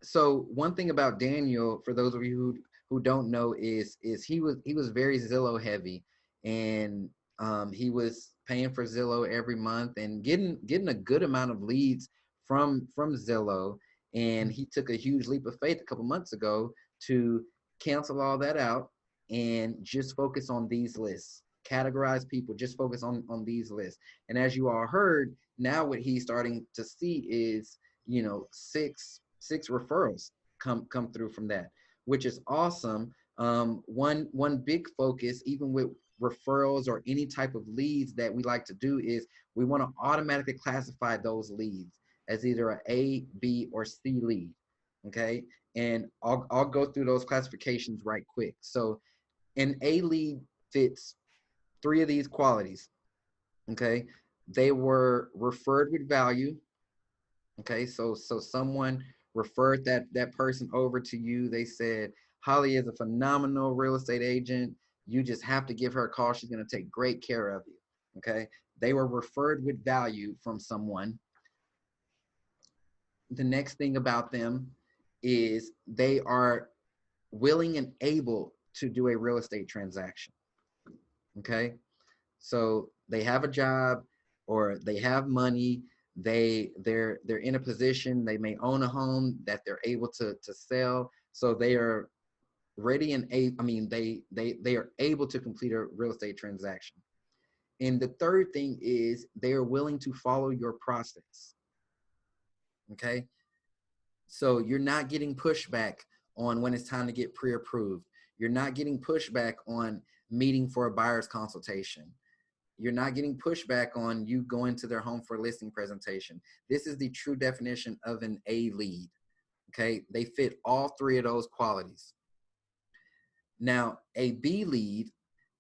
So one thing about Daniel, for those of you who don't know, is he was very Zillow heavy, and he was paying for Zillow every month and getting a good amount of leads from Zillow. And he took a huge leap of faith a couple months ago to cancel all that out and just focus on these lists. Categorize people, just focus on these lists. And as you all heard, now what he's starting to see is, six referrals come through from that, which is awesome. One big focus, even with referrals or any type of leads that we like to do, is we want to automatically classify those leads as either a B, or C lead. Okay, and I'll go through those classifications right quick. So an A lead fits three of these qualities. Okay, they were referred with value. Okay, so someone referred that person over to you. They said Holly is a phenomenal real estate agent. You just have to give her a call. She's going to take great care of you. Okay, they were referred with value from someone. The next thing about them is they are willing and able to do a real estate transaction. Okay, so they have a job or they have money. They're in a position, they may own a home that they're able to sell, so they are ready and they are able to complete a real estate transaction. And the third thing is they are willing to follow your process. Okay, so you're not getting pushback on when it's time to get pre-approved. You're not getting pushback on meeting for a buyer's consultation. You're not getting pushback on you going to their home for a listing presentation. This is the true definition of an A lead. Okay, they fit all three of those qualities. Now, a B lead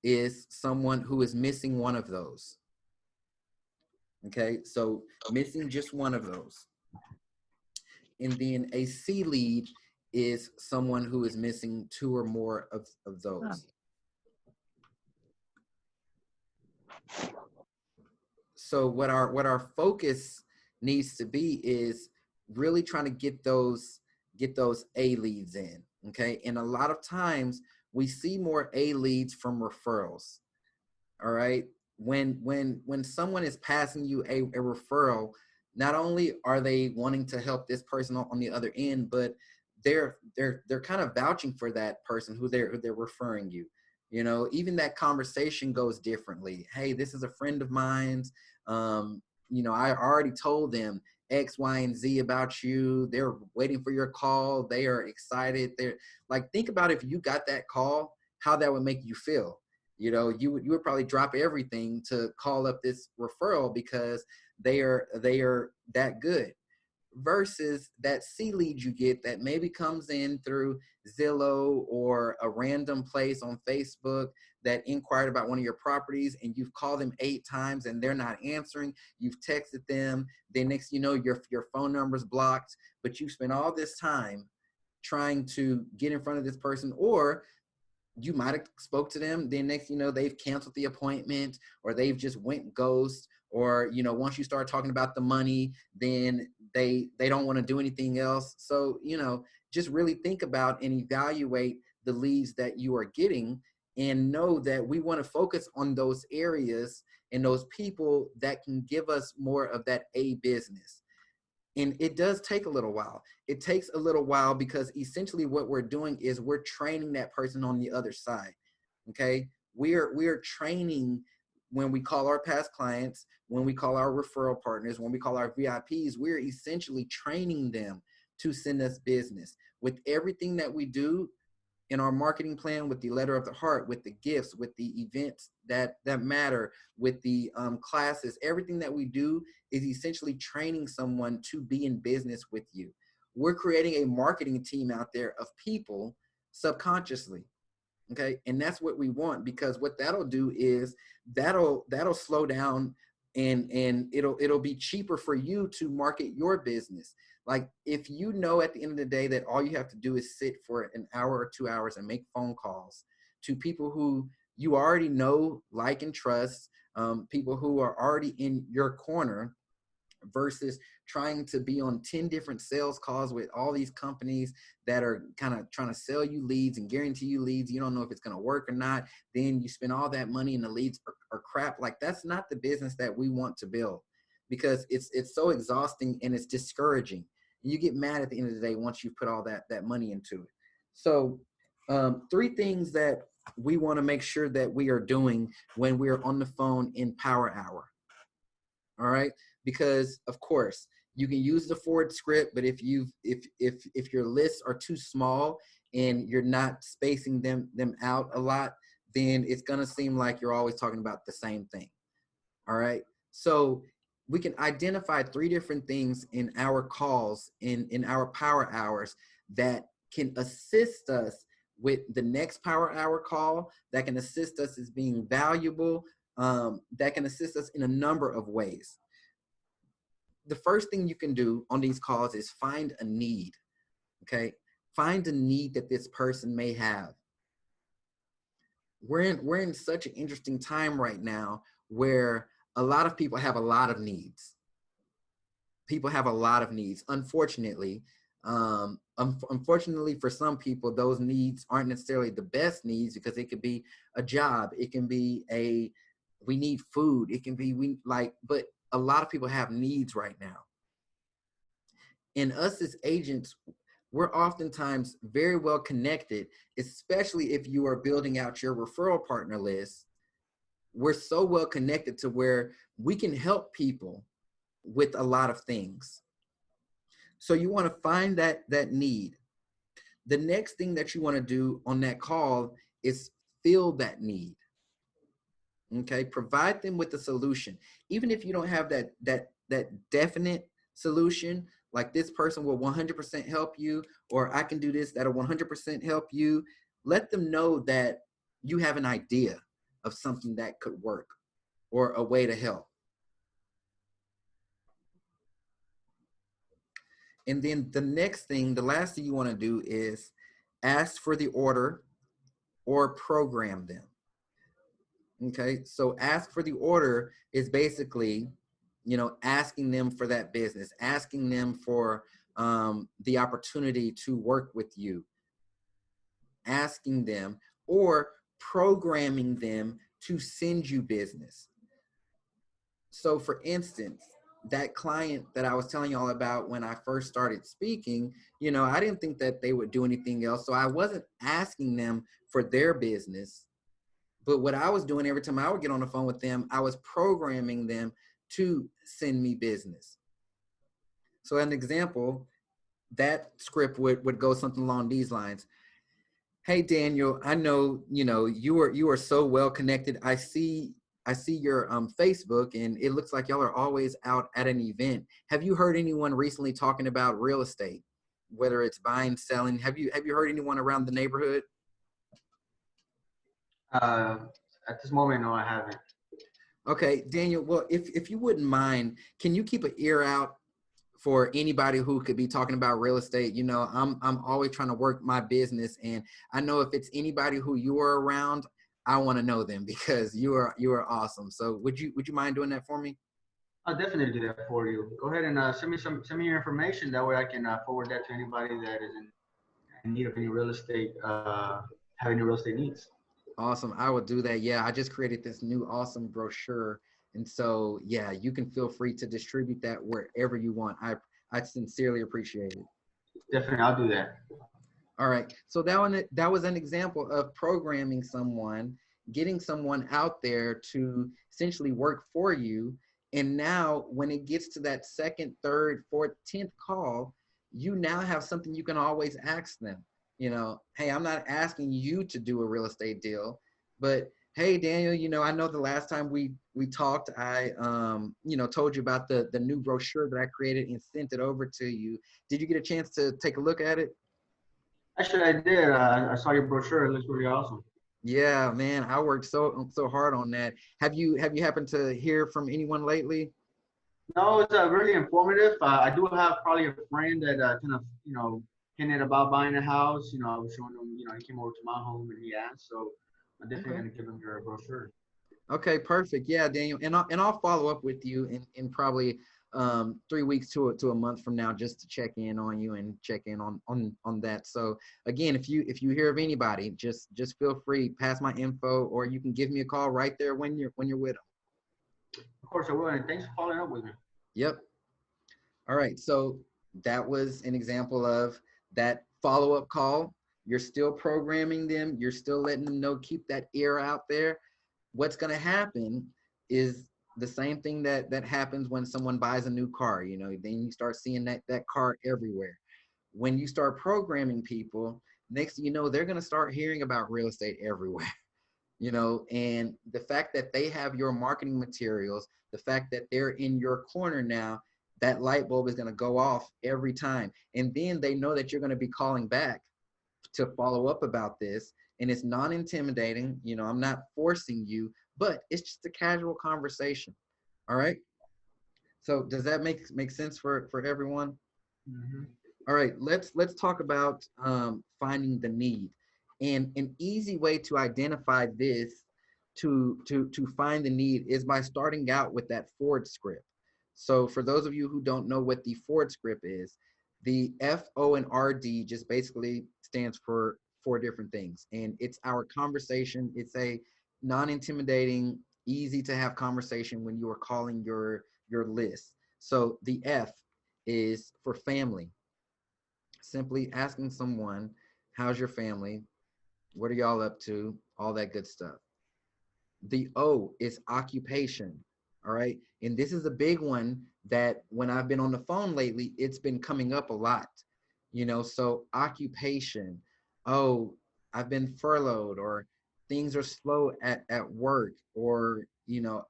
is someone who is missing one of those. Okay, so missing just one of those. And then a C lead is someone who is missing two or more of those. So what our focus needs to be is really trying to get those A leads in. Okay, and a lot of times we see more A leads from referrals. All right, when someone is passing you a referral, not only are they wanting to help this person on the other end, but they're kind of vouching for that person who they're referring you. Even that conversation goes differently. Hey, this is a friend of mine's. I already told them X, Y, and Z about you. They're waiting for your call. They are excited. They're like, think about if you got that call, how that would make you feel. You would probably drop everything to call up this referral because they are that good. Versus that C lead you get that maybe comes in through Zillow or a random place on Facebook that inquired about one of your properties, and you've called them 8 times and they're not answering. You've texted them. Then next your phone number's blocked, but you spent all this time trying to get in front of this person, or you might have spoke to them, then next they've canceled the appointment, or they've just went ghost, or once you start talking about the money, then they don't want to do anything else. So just really think about and evaluate the leads that you are getting, and know that we want to focus on those areas and those people that can give us more of that A business. And it does take a little while. It takes a little while because essentially what we're doing is we're training that person on the other side. Okay, we are training. When we call our past clients, when we call our referral partners, when we call our VIPs, we're essentially training them to send us business. With everything that we do in our marketing plan, with the letter of the heart, with the gifts, with the events that matter, with the classes, everything that we do is essentially training someone to be in business with you. We're creating a marketing team out there of people subconsciously. Okay, and that's what we want, because what that'll do is that'll slow down, and it'll be cheaper for you to market your business. Like, if at the end of the day that all you have to do is sit for an hour or 2 hours and make phone calls to people who you already know, like, and trust, people who are already in your corner, versus trying to be on 10 different sales calls with all these companies that are kind of trying to sell you leads and guarantee you leads. You don't know if it's going to work or not. Then you spend all that money and the leads are crap. Like, that's not the business that we want to build, because it's so exhausting and it's discouraging. You get mad at the end of the day once you put all that money into it. So 3 things that we want to make sure that we are doing when we're on the phone in Power Hour. All right, because of course you can use the Ford script, but if your lists are too small and you're not spacing them out a lot, then it's going to seem like you're always talking about the same thing. All right, so we can identify 3 different things in our calls, in our Power Hours, that can assist us with the next Power Hour call, that can assist us as being valuable, that can assist us in a number of ways. The first thing you can do on these calls is find a need, okay? Find a need that this person may have. We're in such an interesting time right now where a lot of people have a lot of needs. People have a lot of needs. Unfortunately, unfortunately for some people, those needs aren't necessarily the best needs, because it could be a job, it can be we need food, it can be but a lot of people have needs right now. And us as agents, we're oftentimes very well connected, especially if you are building out your referral partner list. We're so well connected to where we can help people with a lot of things. So you want to find that need. The next thing that you want to do on that call is fill that need. Okay, provide them with a solution. Even if you don't have that definite solution, like this person will 100% help you, or I can do this that'll 100% help you. Let them know that you have an idea of something that could work or a way to help. And then the last thing you want to do is ask for the order or program them. Okay, so ask for the order is basically, asking them for that business, asking them for the opportunity to work with you, asking them or programming them to send you business. So for instance, that client that I was telling y'all about when I first started speaking, I didn't think that they would do anything else. So I wasn't asking them for their business. But what I was doing every time I would get on the phone with them, I was programming them to send me business. So an example, that script would go something along these lines. Hey, Daniel, I know, you are so well connected. I see your Facebook, and it looks like y'all are always out at an event. Have you heard anyone recently talking about real estate, whether it's buying, selling? Have you heard anyone around the neighborhood? At this moment, no, I haven't. Okay, Daniel, well, if you wouldn't mind, can you keep an ear out for anybody who could be talking about real estate? I'm always trying to work my business, and I know if it's anybody who you are around, I want to know them, because you are awesome. So would you mind doing that for me? I'll definitely do that for you. Go ahead and send me your information. That way I can forward that to anybody that is in need of any real estate, have any real estate needs. Awesome. I will do that. Yeah, I just created this new awesome brochure. And so, yeah, you can feel free to distribute that wherever you want. I sincerely appreciate it. Definitely, I'll do that. All right. So that was an example of programming someone, getting someone out there to essentially work for you. And now when it gets to that second, third, fourth, 10th call, you now have something you can always ask them. Hey, I'm not asking you to do a real estate deal, but hey, Daniel, I know the last time we talked, I told you about the new brochure that I created and sent it over to you. Did you get a chance to take a look at it? Actually, I did. I saw your brochure. It looks really awesome. Yeah, man, I worked so hard on that. Have you happened to hear from anyone lately? No, it's really informative. I do have probably a friend that kind of, hinted about buying a house. I was showing him, he came over to my home and he asked. So I'm definitely Okay. going to give him your brochure. Okay, perfect. Yeah, Daniel, and I'll follow up with you in probably 3 weeks to a month from now, just to check in on you and check in on that. So again, if you hear of anybody, just feel free, pass my info, or you can give me a call right there when you're with them. Of course I will, and thanks for following up with me. Yep. All right. So that was an example of that follow-up call. You're still programming them. You're still letting them know, keep that ear out there. What's going to happen is the same thing that happens when someone buys a new car. You know, then you start seeing that car everywhere. When you start programming people, next thing you know, they're going to start hearing about real estate everywhere. You know, and the fact that they have your marketing materials, the fact that they're in your corner now, that light bulb is going to go off every time. And then they know that you're going to be calling back to follow up about this. And it's non-intimidating. You know, I'm not forcing you, but it's just a casual conversation. All right. So does that make sense for everyone? Mm-hmm. All right, let's talk about finding the need. And an easy way to identify this, to find the need, is by starting out with that Ford script. So for those of you who don't know what the Ford script is, the F, O, and RD just basically stands for four different things. And it's our conversation. It's a non-intimidating, easy to have conversation when you are calling your list. So the F is for family. Simply asking someone, how's your family? What are y'all up to? All that good stuff. The O is occupation. All right. And this is a big one that when I've been on the phone lately, it's been coming up a lot. You know, so occupation. Oh, I've been furloughed, or things are slow at work, or, you know,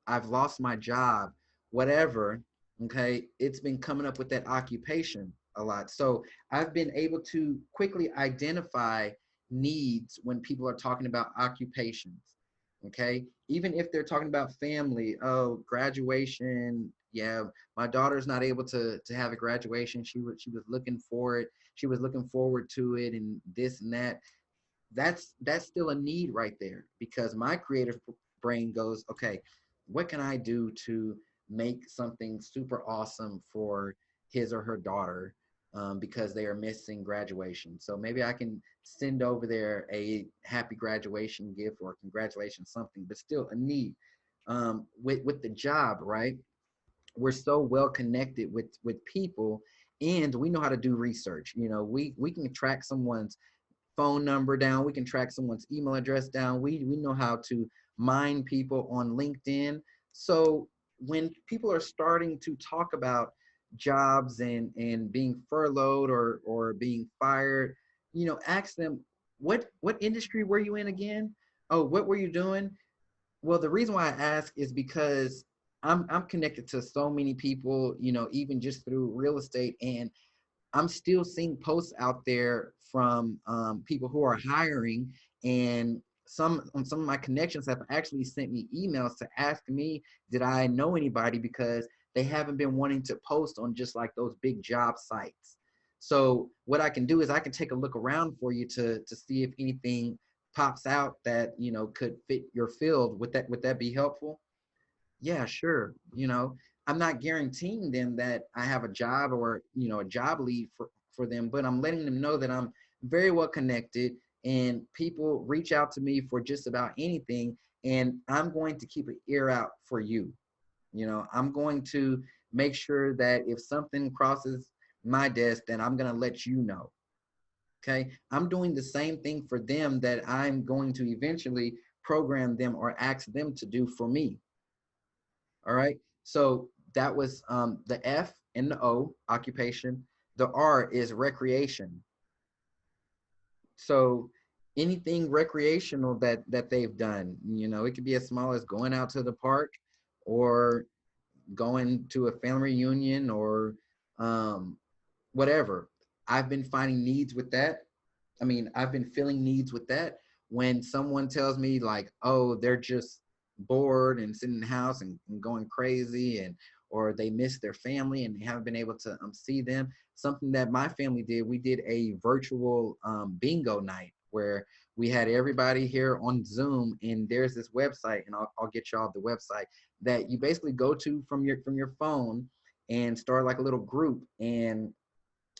I've lost my job, whatever. Okay. It's been coming up with that occupation a lot. So I've been able to quickly identify needs when people are talking about occupations. Okay. Even if they're talking about family, oh, graduation. Yeah, my daughter's not able to have a graduation. She was looking for it. She was looking forward to it, and this and that. That's still a need right there, because my creative brain goes, okay, what can I do to make something super awesome for his or her daughter, because they are missing graduation. So maybe I can send over there a happy graduation gift or congratulations something, but still a need. With the job, right? We're so well connected with people, and we know how to do research. You know, we can track someone's phone number down. We can track someone's email address down. We know how to mine people on LinkedIn. So when people are starting to talk about jobs and being furloughed or being fired, you know, ask them, what industry were you in again? Oh, what were you doing? Well, the reason why I ask is because I'm connected to so many people, you know, even just through real estate, and I'm still seeing posts out there from people who are hiring, and some of my connections have actually sent me emails to ask me, did I know anybody, because they haven't been wanting to post on just like those big job sites. So what I can do is I can take a look around for you to see if anything pops out that, you know, could fit your field. Would that be helpful? Yeah, sure. You know, I'm not guaranteeing them that I have a job or, you know, a job lead for them, but I'm letting them know that I'm very well connected, and people reach out to me for just about anything. And I'm going to keep an ear out for you. You know, I'm going to make sure that if something crosses my desk, then I'm going to let you know. Okay. I'm doing the same thing for them that I'm going to eventually program them or ask them to do for me. All right. So that was the F and the O, occupation. The R is recreation. So anything recreational that they've done, you know, it could be as small as going out to the park, or going to a family reunion, or um, whatever. I've been finding needs with that. I mean, I've been filling needs with that. When someone tells me like, oh, they're just bored and sitting in the house and going crazy, and or they miss their family and they haven't been able to see them. Something that my family did, we did a virtual bingo night where we had everybody here on Zoom, and there's this website, and I'll get y'all the website that you basically go to from your phone, and start like a little group, and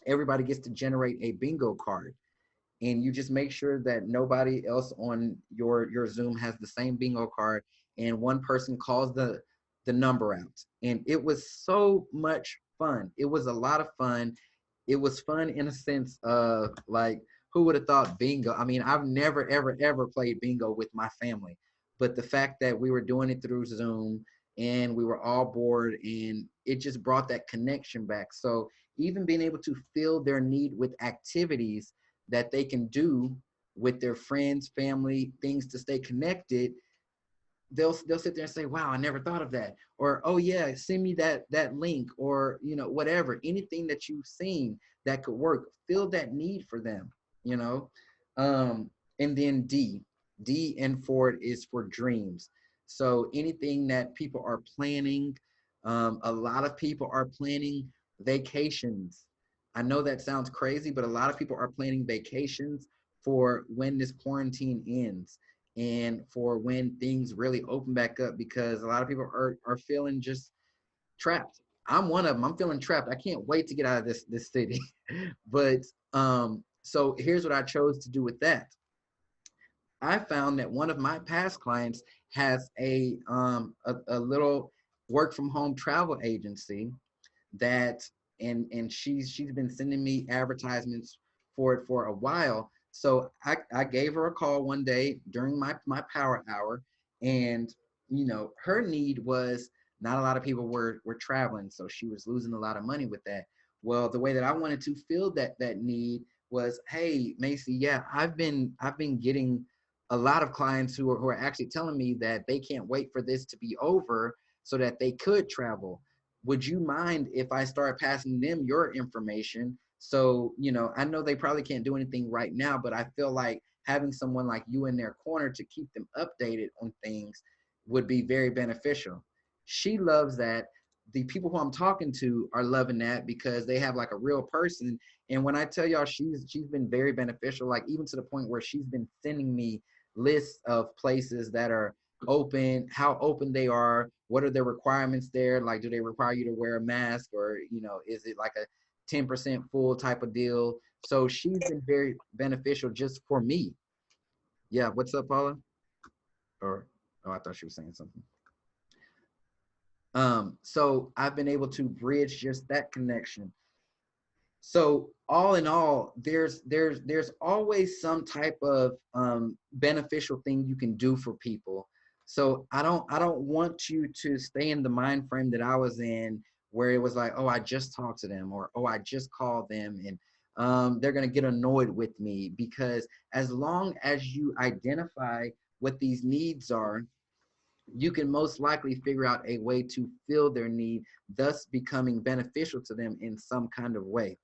everybody gets to generate a bingo card, and you just make sure that nobody else on your Zoom has the same bingo card, and one person calls the number out. And it was so much fun. It was a lot of fun. It was fun in a sense of like, who would have thought bingo? I mean, I've never ever ever played bingo with my family, but the fact that we were doing it through Zoom and we were all bored, and it just brought that connection back. So even being able to fill their need with activities that they can do with their friends, family, things to stay connected, they'll sit there and say, "Wow, I never thought of that," or "Oh yeah, send me that link," or whatever, anything that you've seen that could work, fill that need for them, you know. And then D and for it is for dreams. So anything that people are planning, a lot of people are planning vacations. I know that sounds crazy, but a lot of people are planning vacations for when this quarantine ends and for when things really open back up, because a lot of people are feeling just trapped. I'm one of them. I'm feeling trapped. I can't wait to get out of this city. But so here's what I chose to do with that. I found that one of my past clients has a little work from home travel agency that, and she's been sending me advertisements for it for a while. So I gave her a call one day during my power hour, and her need was, not a lot of people were traveling, so she was losing a lot of money with that. Well, the way that I wanted to fill that need was, hey Macy, yeah, I've been getting a lot of clients who are actually telling me that they can't wait for this to be over so that they could travel. Would you mind if I start passing them your information? So, I know they probably can't do anything right now, but I feel like having someone like you in their corner to keep them updated on things would be very beneficial. She loves that. The people who I'm talking to are loving that because they have like a real person. And when I tell y'all, she's been very beneficial, like even to the point where she's been sending me lists of places that are open, how open they are, what are the requirements there, like do they require you to wear a mask, or is it like a 10% full type of deal. So she's been very beneficial just for me. Yeah, what's up, Paula? Or oh, I thought she was saying something. So I've been able to bridge just that connection. So all in all, there's always some type of beneficial thing you can do for people. So I don't want you to stay in the mind frame that I was in, where it was like, oh, I just talked to them, or oh, I just called them, and they're gonna get annoyed with me. Because as long as you identify what these needs are, you can most likely figure out a way to fill their need, thus becoming beneficial to them in some kind of way.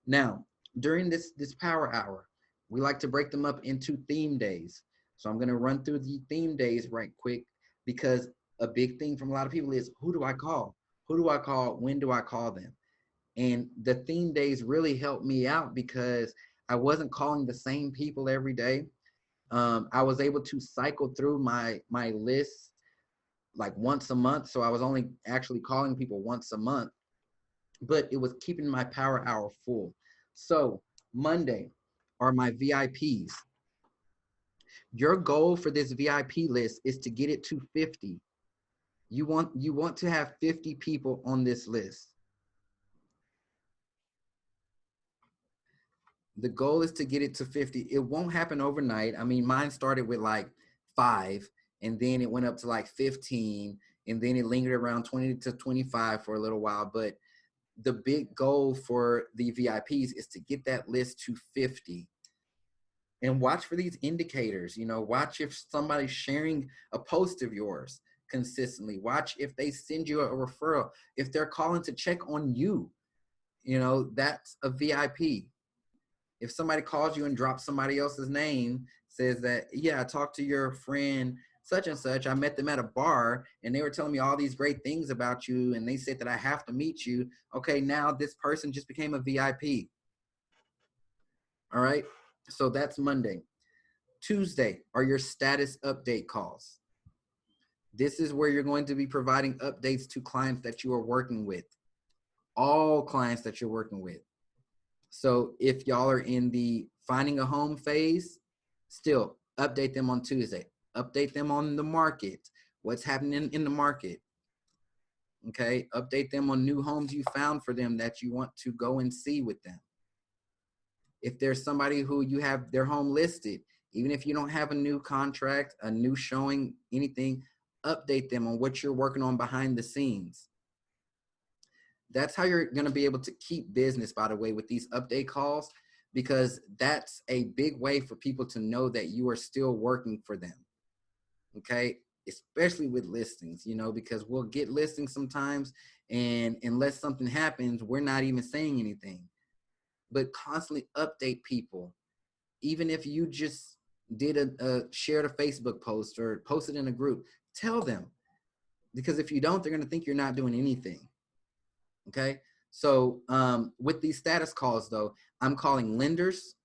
Now, during this power hour, we like to break them up into theme days. So I'm going to run through the theme days right quick, because a big thing from a lot of people is, who do I call? Who do I call? When do I call them? And the theme days really helped me out because I wasn't calling the same people every day. I was able to cycle through my list like once a month. So I was only actually calling people once a month, but it was keeping my power hour full. So Monday are my VIPs. Your goal for this VIP list is to get it to 50. You want to have 50 people on this list. The goal is to get it to 50. It won't happen overnight. I mean, mine started with like 5, and then it went up to like 15, and then it lingered around 20 to 25 for a little while. But the big goal for the VIPs is to get that list to 50. And watch for these indicators. Watch if somebody's sharing a post of yours consistently. Watch if they send you a referral, if they're calling to check on you. That's a VIP. If somebody calls you and drops somebody else's name, says that, yeah, I talked to your friend such and such, I met them at a bar and they were telling me all these great things about you, and they said that I have to meet you. Okay, now this person just became a VIP. All right, so that's Monday. Tuesday are your status update calls. This is where you're going to be providing updates to clients that you are working with. all clients that you're working with. So if y'all are in the finding a home phase, still update them on Tuesday, update them on the market, what's happening in the market. Okay, update them on new homes you found for them that you want to go and see with them. If there's somebody who you have their home listed, even if you don't have a new contract, a new showing, anything, update them on what you're working on behind the scenes. That's how you're going to be able to keep business, by the way, with these update calls, because that's a big way for people to know that you are still working for them. Okay, especially with listings, you know, because we'll get listings sometimes, and unless something happens, we're not even saying anything. But constantly update people, even if you just did shared a Facebook post or posted in a group, tell them, because if you don't, they're going to think you're not doing anything. Okay, so with these status calls, though, I'm calling lenders,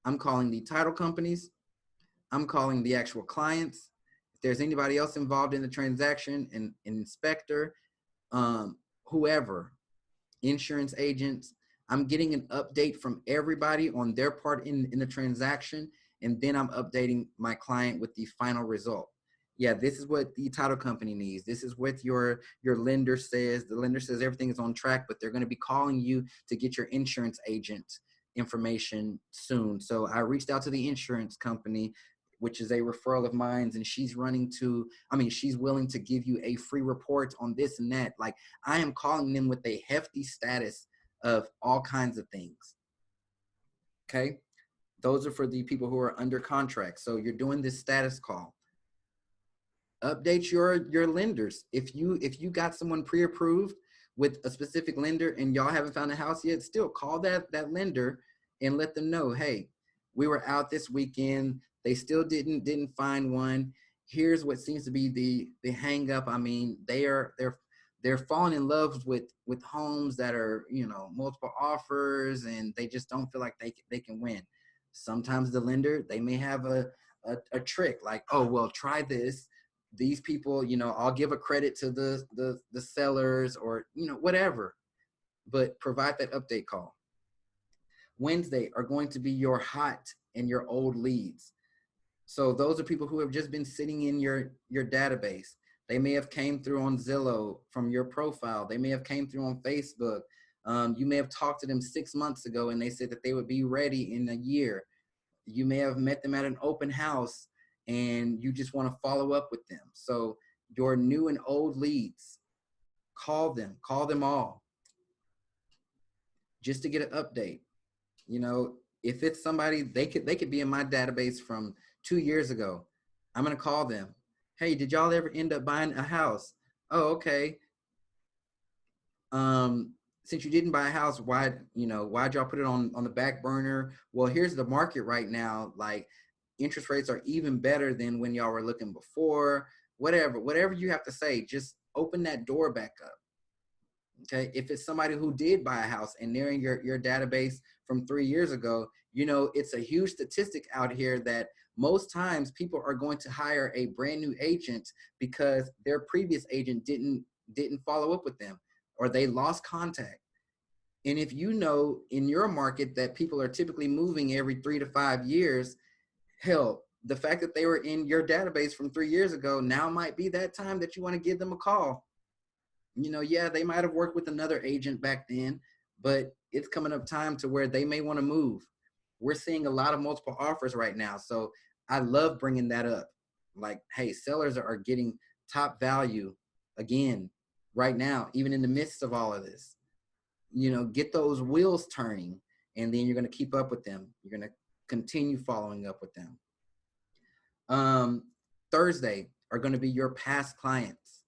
I'm calling the title companies, I'm calling the actual clients. If there's anybody else involved in the transaction, an inspector, whoever, insurance agents, I'm getting an update from everybody on their part in the transaction, and then I'm updating my client with the final result. Yeah, this is what the title company needs. This is what your lender says. The lender says everything is on track, but they're going to be calling you to get your insurance agent information soon. So I reached out to the insurance company, which is a referral of mine, and she's willing to give you a free report on this and that. Like, I am calling them with a hefty status of all kinds of things. Okay, those are for the people who are under contract. So you're doing this status call. Update your lenders. If you got someone pre-approved with a specific lender and y'all haven't found a house yet, still call that lender and let them know, hey, we were out this weekend, they still didn't find one. Here's what seems to be the hang up. I mean, they're falling in love with homes that are, you know, multiple offers, and they just don't feel like they can win. Sometimes the lender, they may have a trick, like, oh, well, try this. These people, you know, I'll give a credit to the sellers, or, you know, whatever, but provide that update call. Wednesday are going to be your hot and your old leads. So those are people who have just been sitting in your database. They may have came through on Zillow from your profile. They may have came through on Facebook. You may have talked to them 6 months ago and they said that they would be ready in a year. You may have met them at an open house and you just want to follow up with them. So your new and old leads, call them all, just to get an update. You know, if it's somebody, they could be in my database from 2 years ago. I'm going to call them. Hey, did y'all ever end up buying a house? Oh, okay. Since you didn't buy a house, why'd y'all put it on the back burner? Well, here's the market right now. Like, interest rates are even better than when y'all were looking before. Whatever you have to say, just open that door back up. Okay, if it's somebody who did buy a house and they're in your database from 3 years ago, you know, it's a huge statistic out here that most times people are going to hire a brand new agent because their previous agent didn't follow up with them, or they lost contact. And if you know in your market that people are typically moving every 3 to 5 years, hell, the fact that they were in your database from 3 years ago now might be that time that you want to give them a call. You know, yeah, they might have worked with another agent back then, but it's coming up time to where they may want to move. We're seeing a lot of multiple offers right now. So I love bringing that up. Like, hey, sellers are getting top value again right now, even in the midst of all of this. You know, get those wheels turning, and then you're going to keep up with them. You're going to continue following up with them. Thursday are going to be your past clients.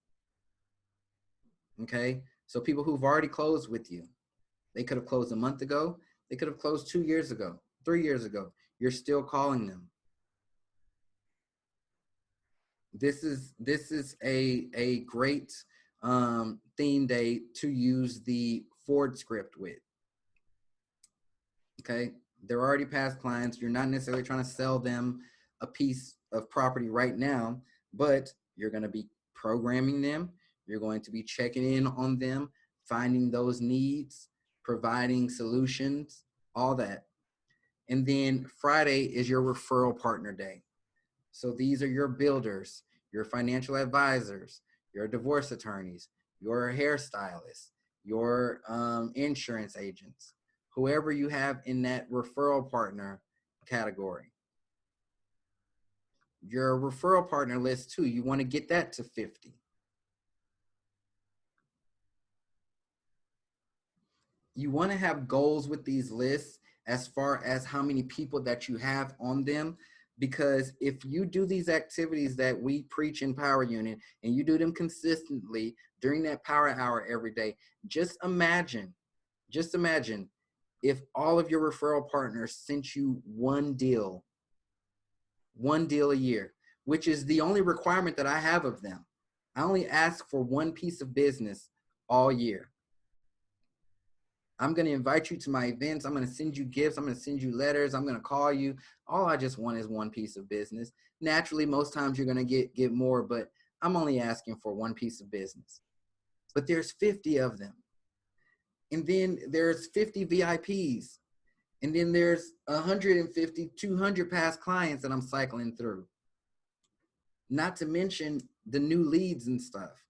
Okay, so people who've already closed with you, they could have closed a month ago, they could have closed 2 years ago, 3 years ago. You're still calling them. This is a great theme day to use the Ford script with. Okay, they're already past clients. You're not necessarily trying to sell them a piece of property right now, but you're going to be programming them. You're going to be checking in on them finding those needs, providing solutions, all that. And then Friday is your referral partner day. So these are your builders, your financial advisors, your divorce attorneys, your hairstylists, your insurance agents, whoever you have in that referral partner category. Your referral partner list too, you want to get that to 50. You want to have goals with these lists as far as how many people that you have on them, because if you do these activities that we preach in Power Unit and you do them consistently during that power hour every day, just imagine if all of your referral partners sent you one deal a year, which is the only requirement that I have of them. I only ask for one piece of business all year. I'm going to invite you to my events. I'm going to send you gifts. I'm going to send you letters. I'm going to call you. All I just want is one piece of business. Naturally, most times you're going to get more, but I'm only asking for one piece of business. But there's 50 of them. And then there's 50 VIPs. And then there's 150, 200 past clients that I'm cycling through. Not to mention the new leads and stuff.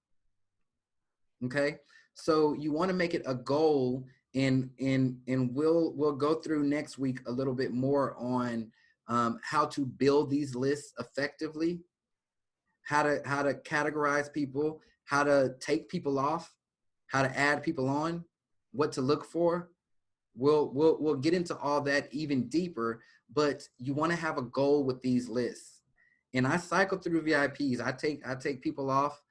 Okay? So you want to make it a goal, and we'll go through next week a little bit more on how to build these lists effectively, how to categorize people, how to take people off, how to add people on, what to look for. We'll get into all that even deeper, but you want to have a goal with these lists. And I cycle through VIPs. I take people off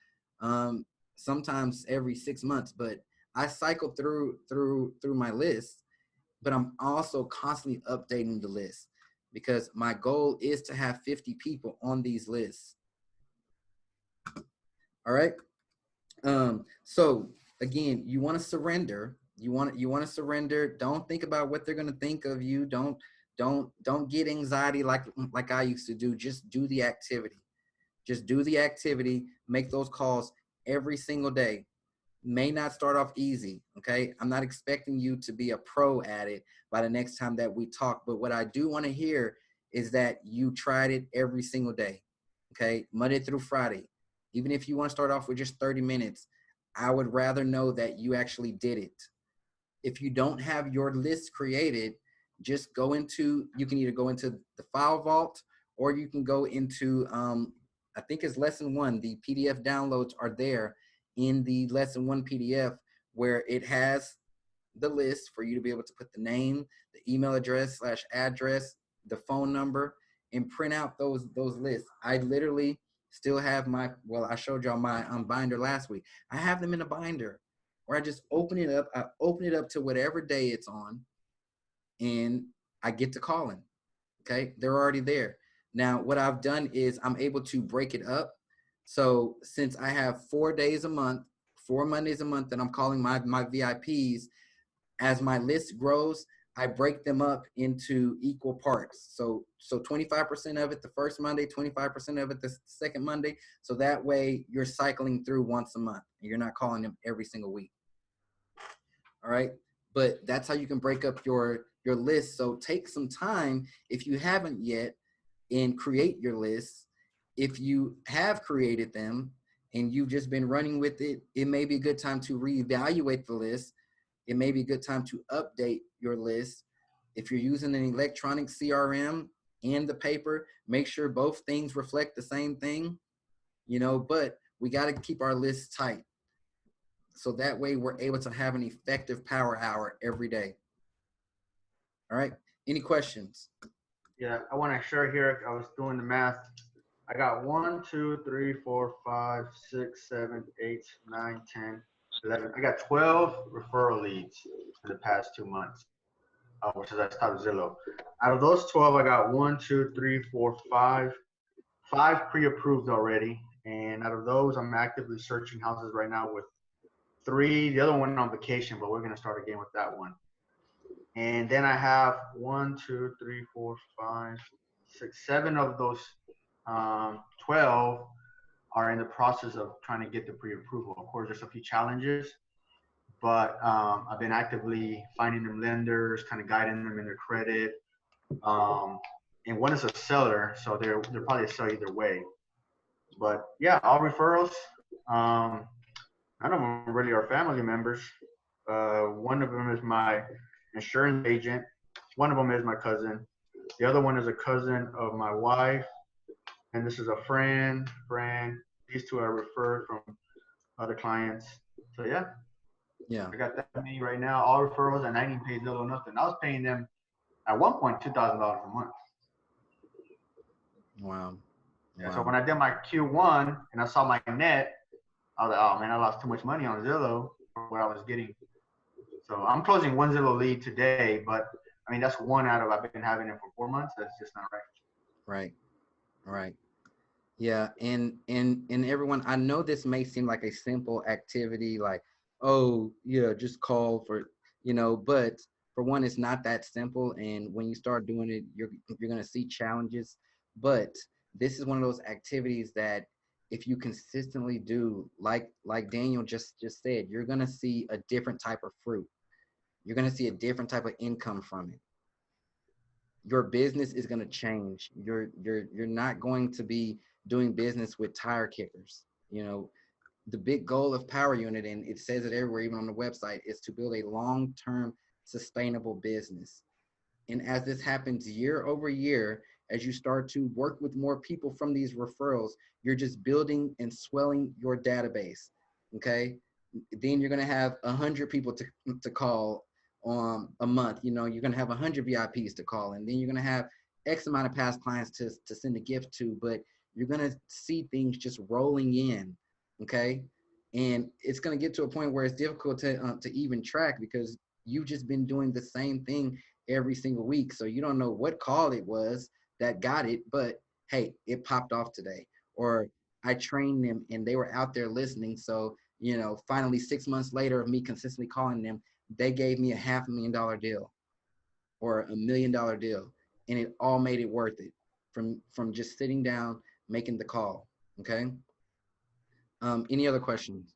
sometimes every 6 months, but I cycle through my list. But I'm also constantly updating the list because my goal is to have 50 people on these lists. All right. So again, you want to surrender. You want to surrender. Don't think about what they're going to think of you. Don't get anxiety like I used to do. Just do the activity. Just do the activity. Make those calls every single day. May not start off easy. Okay. I'm not expecting you to be a pro at it by the next time that we talk. But what I do want to hear is that you tried it every single day. Okay. Monday through Friday. Even if you want to start off with just 30 minutes, I would rather know that you actually did it. If you don't have your list created, just you can either go into the file vault, or you can go into, I think it's lesson 1. The PDF downloads are there in the lesson 1 PDF, where it has the list for you to be able to put the name, the email address / address, the phone number, and print out those lists. I literally still have I showed y'all my binder last week. I have them in a binder where I just open it up. I open it up to whatever day it's on, and I get to calling. Okay, they're already there. Now, what I've done is I'm able to break it up. So since I have 4 days a month, 4 Mondays a month that I'm calling my VIPs, as my list grows, I break them up into equal parts. So 25% of it the first Monday, 25% of it the second Monday. So that way you're cycling through once a month. You're not calling them every single week. All right. But that's how you can break up your list. So take some time, if you haven't yet, and create your lists. If you have created them and you've just been running with it, it may be a good time to reevaluate the list. It may be a good time to update your list. If you're using an electronic CRM and the paper, make sure both things reflect the same thing, but we got to keep our lists tight. So that way we're able to have an effective power hour every day. All right. Any questions? Yeah, I want to share here. I was doing the math. I got 1, 2, 3, 4, 5, 6, 7, 8, 9, 10, 11. I got 12 referral leads for the past 2 months, which is at top Zillow. Out of those 12, I got 1, 2, 3, 4, 5 pre-approved already. And out of those, I'm actively searching houses right now with 3. The other one on vacation, but we're going to start again with that one. And then I have 1, 2, 3, 4, 5, 6, 7 of those 12 are in the process of trying to get the pre-approval. Of course, there's a few challenges, but I've been actively finding them lenders, kind of guiding them in their credit. And one is a seller, so they're probably a sell either way. But yeah, all referrals. None of them really are family members. One of them is my insurance agent. One of them is my cousin. The other one is a cousin of my wife, and this is a friend. These two I referred from other clients. So yeah, Yeah. I got that many right now, all referrals, and I didn't pay little or nothing. I was paying them at one point $2,000 a month. Wow. Yeah, so when I did my Q1 and I saw my net, I was like, oh man, I lost too much money on Zillow for what I was getting. So I'm closing one Zillow lead today, but I mean that's one out of I've been having it for 4 months. That's just not right. Right. Yeah, and everyone, I know this may seem like a simple activity, like, oh yeah, just call for, but for one, it's not that simple. And when you start doing it, you're gonna see challenges. But this is one of those activities that if you consistently do, like Daniel just said, you're gonna see a different type of fruit. You're gonna see a different type of income from it. Your business is going to change. You're not going to be doing business with tire kickers. The big goal of Power Unit, and it says it everywhere, even on the website, is to build a long-term sustainable business. And as this happens year over year, as you start to work with more people from these referrals, you're just building and swelling your database. Okay. Then you're going to have 100 people to call a month. You're going to have 100 VIPs to call, and then you're going to have X amount of past clients to send a gift to, but you're going to see things just rolling in. Okay. And it's going to get to a point where it's difficult to even track, because you've just been doing the same thing every single week. So you don't know what call it was that got it, but hey, it popped off today. Or I trained them and they were out there listening. So, finally 6 months later of me consistently calling them, they gave me a $500,000 deal or $1 million deal. And it all made it worth it from just sitting down, making the call. Okay. Any other questions?